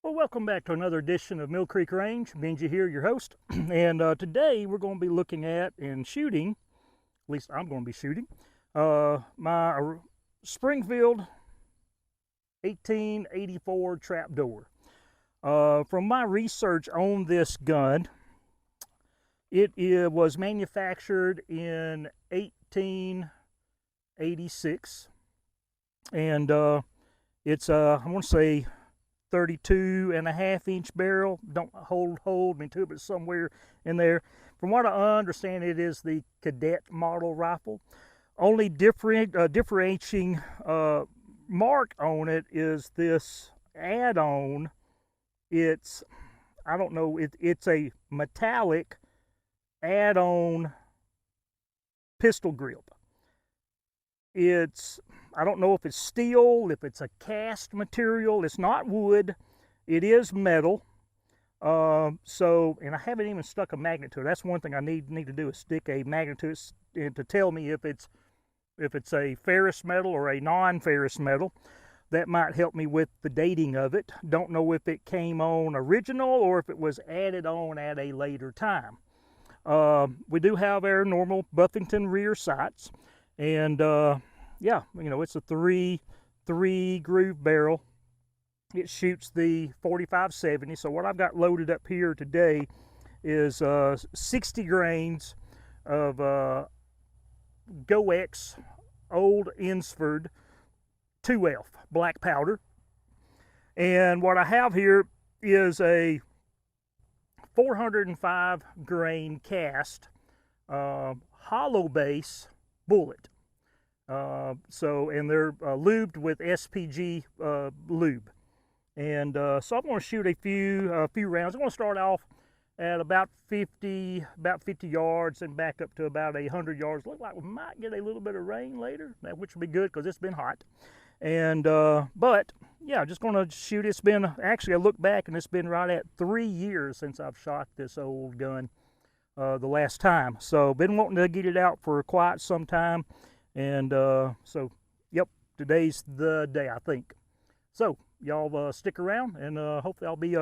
Well, welcome back to another edition of Mill Creek Range. Benji here, your host. And today we're going to be looking at and shooting, at least I'm going to be shooting, my Springfield 1884 Trapdoor. From my research on this gun, it was manufactured in 1886. And it's, I want to say, 32.5 inch barrel. Don't hold me to it, but somewhere in there. From what I understand, it is the cadet model rifle. Only differentiating mark on it is this add-on. It's, I don't know, it's a metallic add-on pistol grip. It's, I don't know if it's steel, if it's a cast material. It's not wood. It is metal. And I haven't even stuck a magnet to it. That's one thing I need to do, is stick a magnet to it and to tell me if it's a ferrous metal or a non-ferrous metal. That might help me with the dating of it. Don't know if it came on original or if it was added on at a later time. We do have our normal Buffington rear sights, and yeah, you know, it's a three groove barrel. It shoots the 45-70. So what I've got loaded up here today is 60 grains of GoX Old Ensford 2F black powder. And what I have here is a 405 grain cast hollow base bullet. And they're lubed with SPG lube. And so I'm going to shoot a few rounds. I'm going to start off at about 50 yards and back up to about 100 yards. Look like we might get a little bit of rain later, which will be good because it's been hot. And but yeah, just going to shoot. It's been, actually, I look back and it's been right at 3 years since I've shot this old gun the last time. So been wanting to get it out for quite some time. And so, yep, today's the day, I think. So y'all stick around, and hopefully I'll be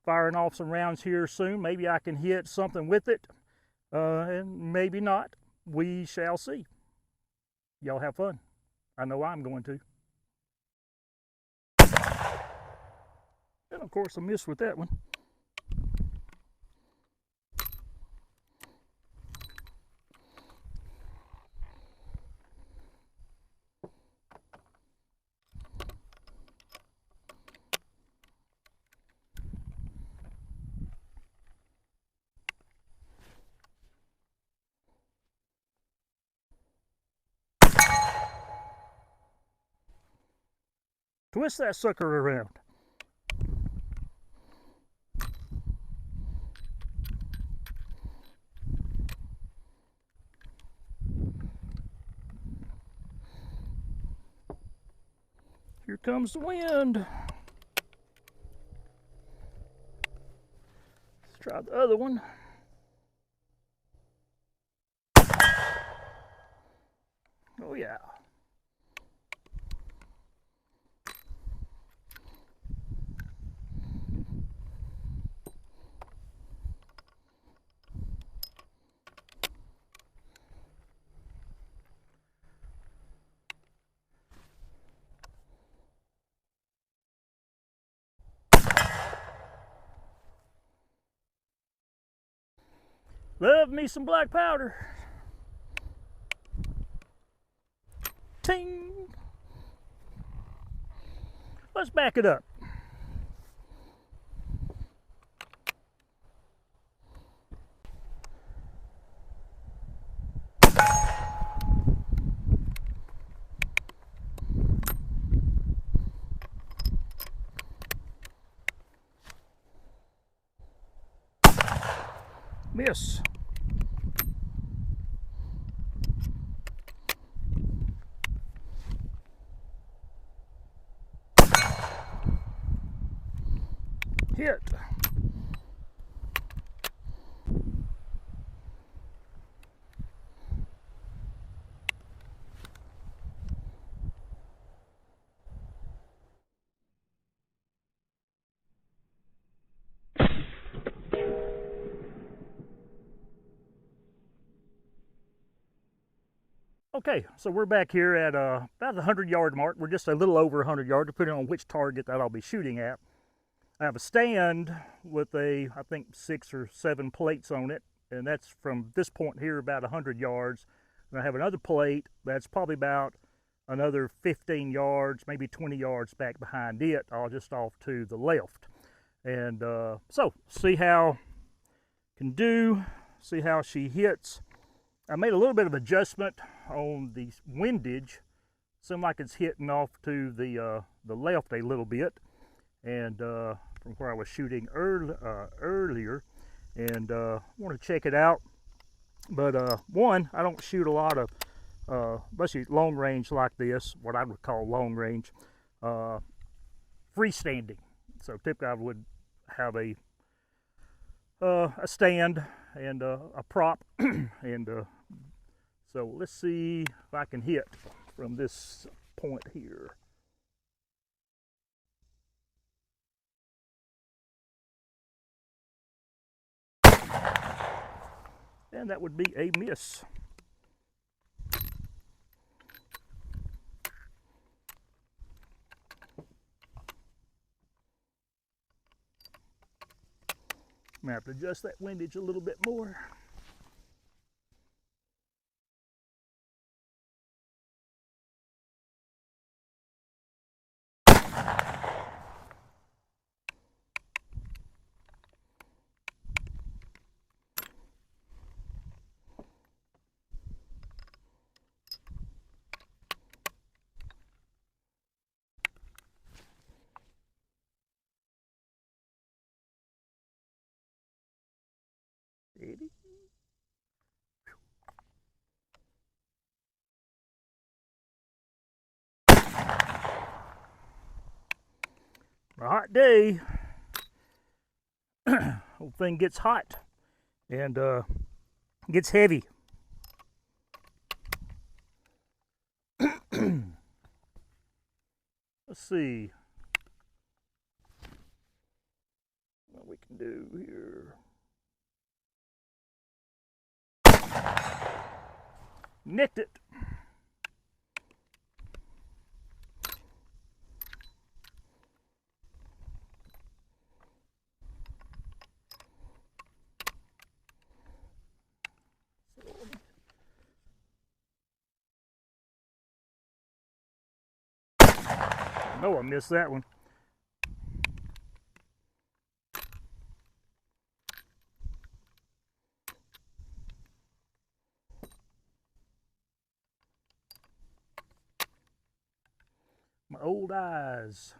firing off some rounds here soon. Maybe I can hit something with it, and maybe not. We shall see. Y'all have fun. I know I'm going to. And of course I missed with that one. Twist that sucker around. Here comes the wind. Let's try the other one. Oh yeah. Love me some black powder. Ting! Let's back it up. Miss. Hit. Okay, so we're back here at about the 100-yard mark. We're just a little over 100 yards, depending on which target that I'll be shooting at. I have a stand with I think 6 or 7 plates on it, and that's from this point here about 100 yards. And I have another plate that's probably about another 15 yards, maybe 20 yards back behind it, all just off to the left. And so, see how can do, see how she hits. I made a little bit of adjustment on the windage. Seems like it's hitting off to the left a little bit, and from where I was shooting earlier, and want to check it out. But one, I don't shoot a lot of, especially long range like this, what I would call long range, freestanding. So typically I would have a stand and a prop, and so let's see if I can hit from this point here. And that would be a miss. I'm gonna have to adjust that windage a little bit more. Ready? A hot day, whole thing gets hot and gets heavy. Let's see what we can do here. Nicked it. No, I missed that one. My old eyes.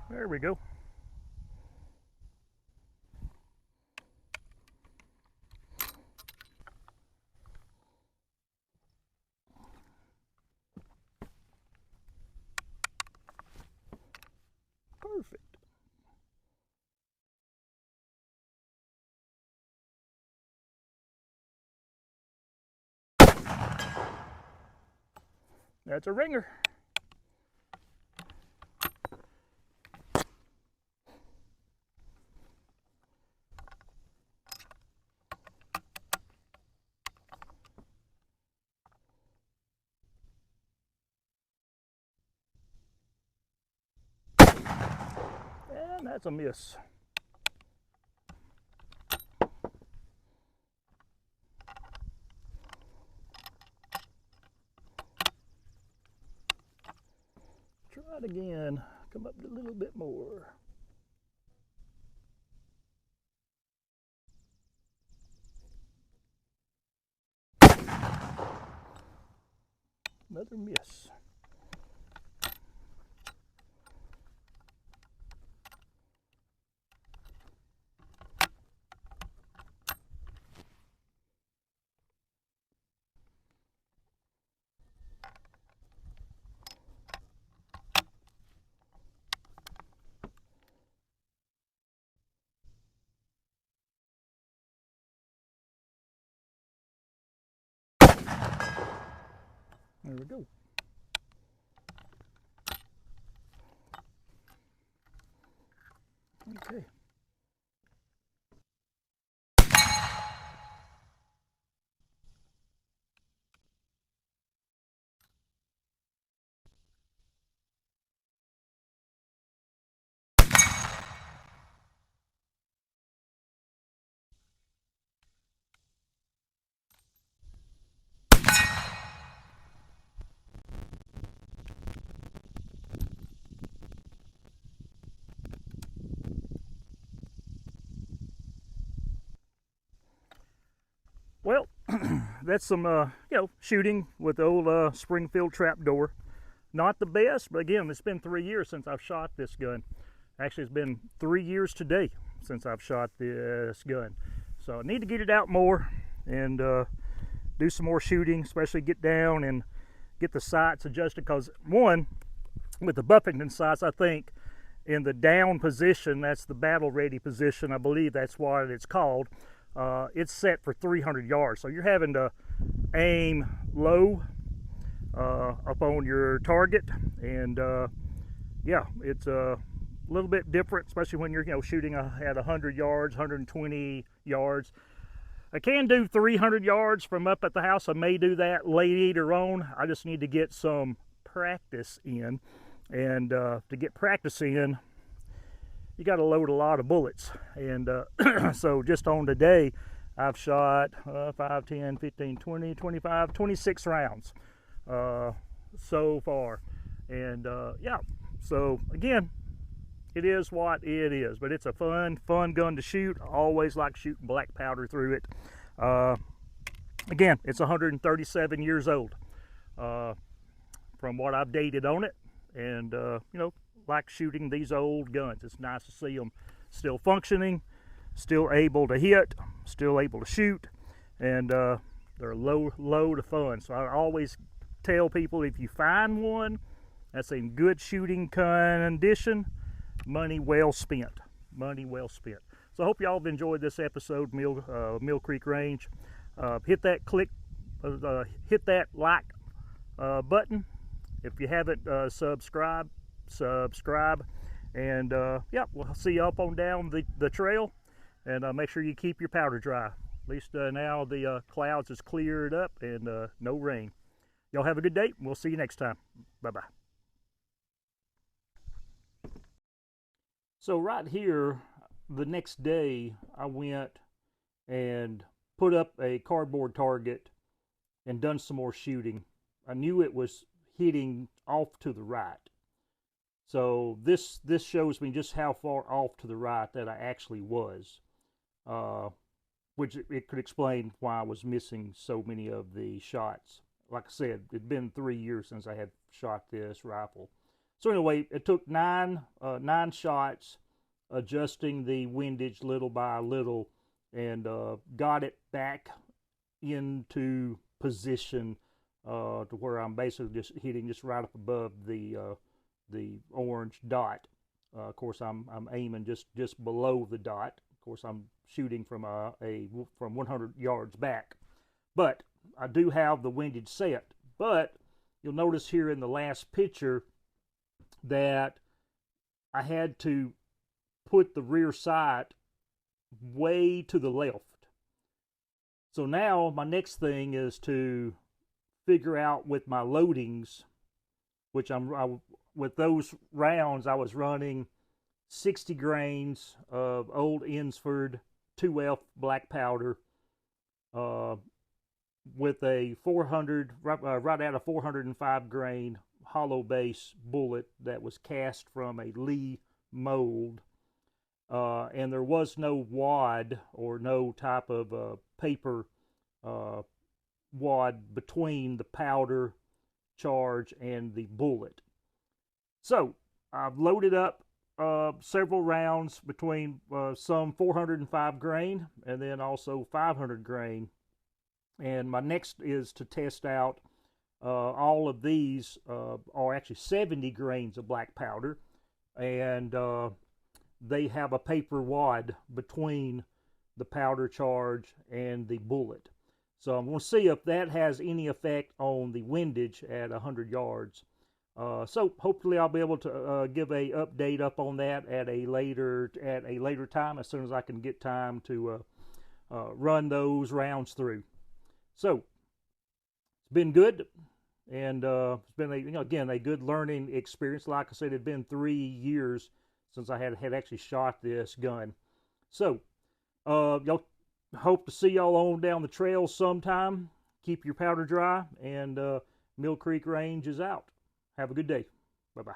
There we go. Perfect. That's a ringer. And that's a miss. Try it again. Come up a little bit more. Another miss. There we go. Okay. Well, that's some, shooting with the old Springfield Trapdoor. Not the best, but again, it's been 3 years since I've shot this gun. Actually, it's been 3 years today since I've shot this gun. So I need to get it out more and do some more shooting, especially get down and get the sights adjusted. Because one, with the Buffington sights, I think in the down position, that's the battle ready position, I believe that's what it's called. It's set for 300 yards, so you're having to aim low up on your target, and yeah, it's a little bit different, especially when you're shooting at 100 yards, 120 yards. I can do 300 yards from up at the house. I may do that later on. I just need to get some practice in, and to get practice in, you got to load a lot of bullets. And so just on today, I've shot 5, 10, 15, 20, 25, 26 rounds so far. And yeah, so again, it is what it is, but it's a fun gun to shoot. I always like shooting black powder through it. Again, it's 137 years old from what I've dated on it. And like shooting these old guns. It's nice to see them still functioning, still able to hit, still able to shoot, and they're a load of fun. So I always tell people, if you find one that's in good shooting condition, money well spent. Money well spent. So I hope y'all have enjoyed this episode, Mill Creek Range. Hit that like button. If you haven't subscribe, and yeah, we'll see you up on down the trail, and make sure you keep your powder dry. At least now the clouds is cleared up and no rain. Y'all have a good day. We'll see you next time. Bye-bye. So right here, the next day, I went and put up a cardboard target and done some more shooting. I knew it was hitting off to the right. So this shows me just how far off to the right that I actually was, which it could explain why I was missing so many of the shots. Like I said, it'd been 3 years since I had shot this rifle. So anyway, it took nine shots, adjusting the windage little by little, and got it back into position to where I'm basically just hitting just right up above the orange dot. Of course, I'm aiming just below the dot. Of course, I'm shooting from from 100 yards back, but I do have the windage set. But you'll notice here in the last picture that I had to put the rear sight way to the left. So now my next thing is to figure out with my loadings, which with those rounds I was running 60 grains of old Ensford 2F black powder with a 400 right out of 405 grain hollow base bullet that was cast from a Lee mold, and there was no wad or no type of paper wad between the powder charge and the bullet. So I've loaded up several rounds between some 405 grain and then also 500 grain, and my next is to test out all of these are actually 70 grains of black powder, and they have a paper wad between the powder charge and the bullet. So I'm going to see if that has any effect on the windage at 100 yards. So hopefully I'll be able to give a update up on that at a later time, as soon as I can get time to run those rounds through. So it's been good, and it's been again a good learning experience. Like I said, it had been 3 years since I had actually shot this gun. So y'all, hope to see y'all on down the trail sometime. Keep your powder dry, and Mill Creek Range is out. Have a good day. Bye-bye.